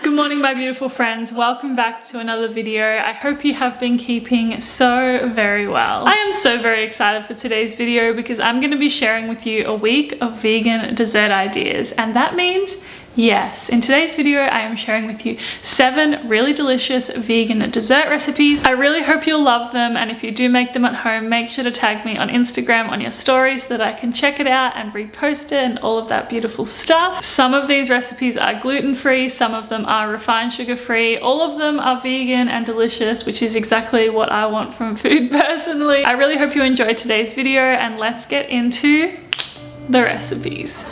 Good morning, my beautiful friends. Welcome back to another video. I hope you have been keeping so very well. I am so very excited for today's video because I'm going to be sharing with you a week of vegan dessert ideas, and that means yes, in today's video I am sharing with you 7 really delicious vegan dessert recipes. I really hope you'll love them, and if you do make them at home, make sure to tag me on Instagram on your stories so that I can check it out and repost it and all of that beautiful stuff. Some of these recipes are gluten-free, some of them are refined sugar-free, all of them are vegan and delicious, which is exactly what I want from food personally. I really hope you enjoyed today's video, and let's get into the recipes.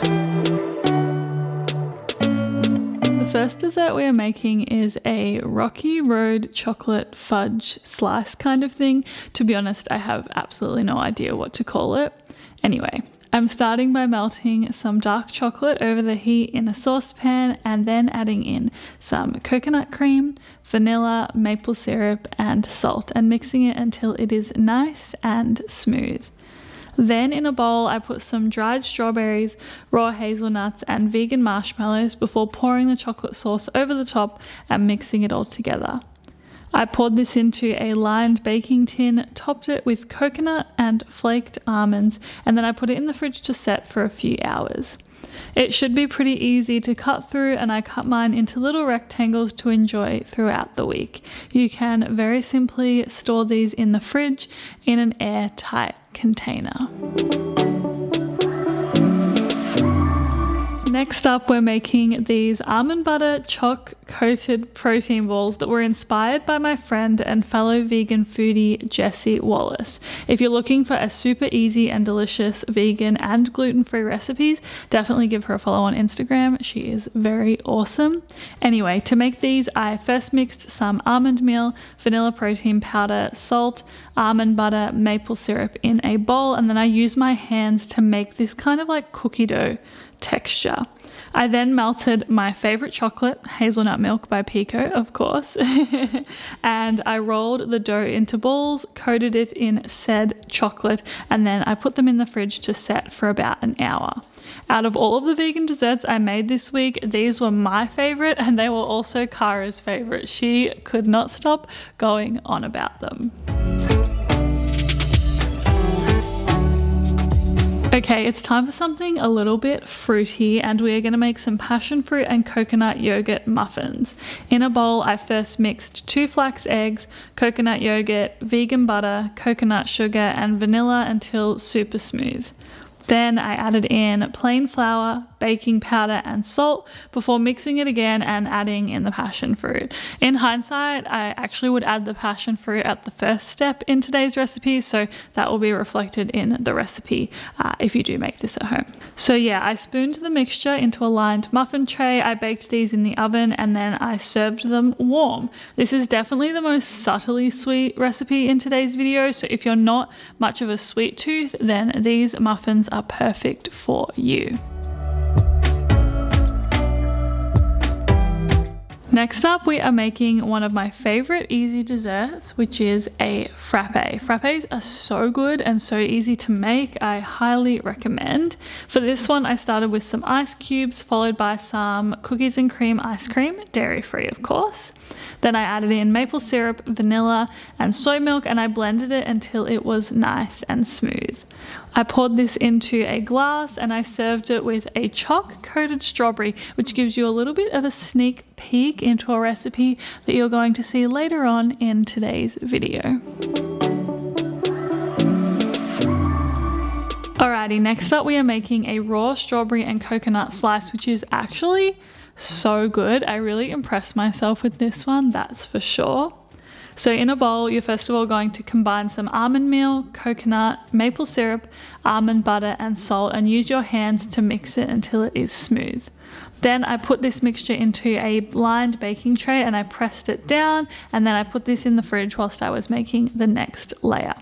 The first dessert we are making is a Rocky Road chocolate fudge slice kind of thing. To be honest, I have absolutely no idea what to call it. Anyway, I'm starting by melting some dark chocolate over the heat in a saucepan and then adding in some coconut cream, vanilla, maple syrup and salt, and mixing it until it is nice and smooth. Then in a bowl I put some dried strawberries, raw hazelnuts and vegan marshmallows before pouring the chocolate sauce over the top and mixing it all together. I poured this into a lined baking tin, topped it with coconut and flaked almonds, and then I put it in the fridge to set for a few hours. It should be pretty easy to cut through, and I cut mine into little rectangles to enjoy throughout the week. You can very simply store these in the fridge in an airtight container. Next up, we're making these almond butter choc coated protein balls that were inspired by my friend and fellow vegan foodie Jessie Wallace. If you're looking for a super easy and delicious vegan and gluten-free recipes, definitely give her a follow on Instagram. She is very awesome. Anyway, to make these, I first mixed some almond meal, vanilla protein powder, salt, almond butter, maple syrup in a bowl, and then I used my hands to make this kind of like cookie dough texture. I then melted my favorite chocolate, hazelnut milk by Pico, of course, and I rolled the dough into balls, coated it in said chocolate, and then I put them in the fridge to set for about an hour. Out of all of the vegan desserts I made this week, these were my favorite, and they were also Kara's favorite. She could not stop going on about them. Okay, it's time for something a little bit fruity, and we are going to make some passion fruit and coconut yogurt muffins. In a bowl, I first mixed 2 flax eggs, coconut yogurt, vegan butter, coconut sugar, and vanilla until super smooth. Then I added in plain flour, baking powder and salt before mixing it again and adding in the passion fruit. In hindsight, I actually would add the passion fruit at the first step in today's recipe, so that will be reflected in the recipe if you do make this at home. So yeah, I spooned the mixture into a lined muffin tray. I baked these in the oven and then I served them warm. This is definitely the most subtly sweet recipe in today's video, so if you're not much of a sweet tooth, then these muffins are perfect for you. Next up, we are making one of my favorite easy desserts, which is a frappe. Frappes are so good and so easy to make. I highly recommend. For this one, I started with some ice cubes, followed by some cookies and cream ice cream, dairy-free of course. Then I added in maple syrup, vanilla, and soy milk, and I blended it until it was nice and smooth. I poured this into a glass and I served it with a choc-coated strawberry, which gives you a little bit of a sneak peek into a recipe that you're going to see later on in today's video. Alrighty, next up we are making a raw strawberry and coconut slice, which is actually so good. I really impressed myself with this one, that's for sure. So in a bowl, you're first of all going to combine some almond meal, coconut, maple syrup, almond butter and salt, and use your hands to mix it until it is smooth. Then I put this mixture into a lined baking tray and I pressed it down, and then I put this in the fridge whilst I was making the next layer.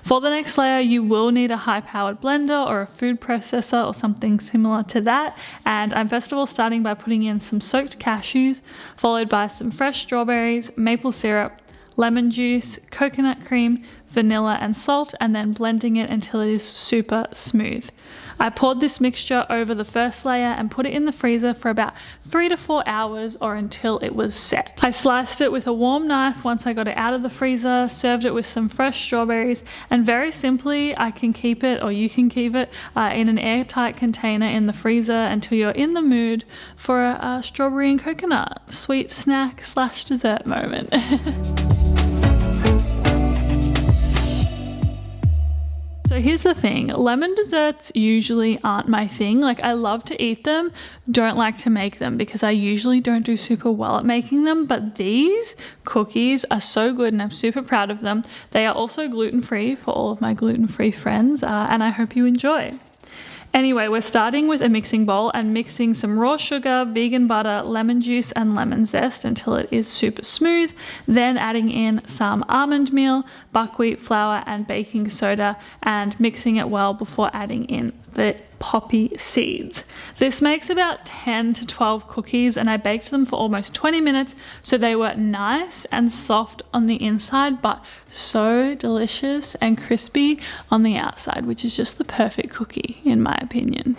For the next layer, you will need a high-powered blender or a food processor or something similar to that, and I'm first of all starting by putting in some soaked cashews, followed by some fresh strawberries, maple syrup, lemon juice, coconut cream, vanilla and salt, and then blending it until it is super smooth. I poured this mixture over the first layer and put it in the freezer for about 3 to 4 hours or until it was set. I sliced it with a warm knife once I got it out of the freezer, served it with some fresh strawberries, and very simply I can keep it, or you can keep it, in an airtight container in the freezer until you're in the mood for a strawberry and coconut sweet snack / dessert moment. So here's the thing, lemon desserts usually aren't my thing. Like, I love to eat them, don't like to make them because I usually don't do super well at making them, but these cookies are so good and I'm super proud of them. They are also gluten-free for all of my gluten-free friends, and I hope you enjoy. Anyway, we're starting with a mixing bowl and mixing some raw sugar, vegan butter, lemon juice, and lemon zest until it is super smooth. Then adding in some almond meal, buckwheat flour, and baking soda, and mixing it well before adding in the poppy seeds. This makes about 10 to 12 cookies, and I baked them for almost 20 minutes, so they were nice and soft on the inside, but so delicious and crispy on the outside, which is just the perfect cookie in my opinion.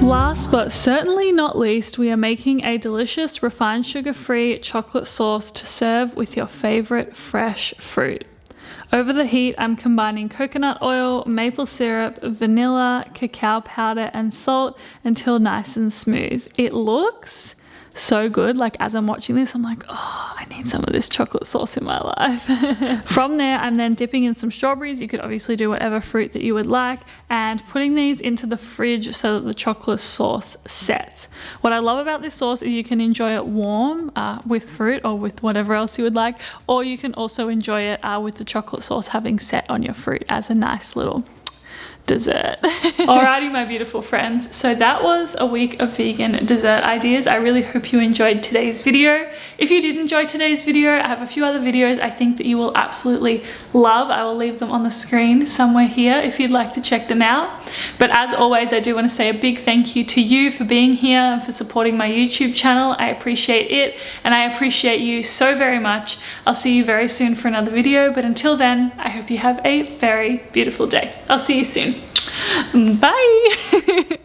Last but certainly not least, we are making a delicious refined sugar-free chocolate sauce to serve with your favorite fresh fruit. Over the heat, I'm combining coconut oil, maple syrup, vanilla, cacao powder, and salt until nice and smooth. It looks so good. Like, as I'm watching this, I'm like, oh, I need some of this chocolate sauce in my life. From there, I'm then dipping in some strawberries. You could obviously do whatever fruit that you would like, and putting these into the fridge so that the chocolate sauce sets. What I love about this sauce is you can enjoy it warm with fruit or with whatever else you would like, or you can also enjoy it with the chocolate sauce having set on your fruit as a nice little dessert. Alrighty, my beautiful friends, so that was a week of vegan dessert ideas. I really hope you enjoyed today's video. If you did enjoy today's video, I have a few other videos I think that you will absolutely love. I will leave them on the screen somewhere here if you'd like to check them out. But as always, I do want to say a big thank you to you for being here and for supporting my YouTube channel. I appreciate it, and I appreciate you so very much. I'll see you very soon for another video, but until then, I hope you have a very beautiful day. I'll see you soon. Bye.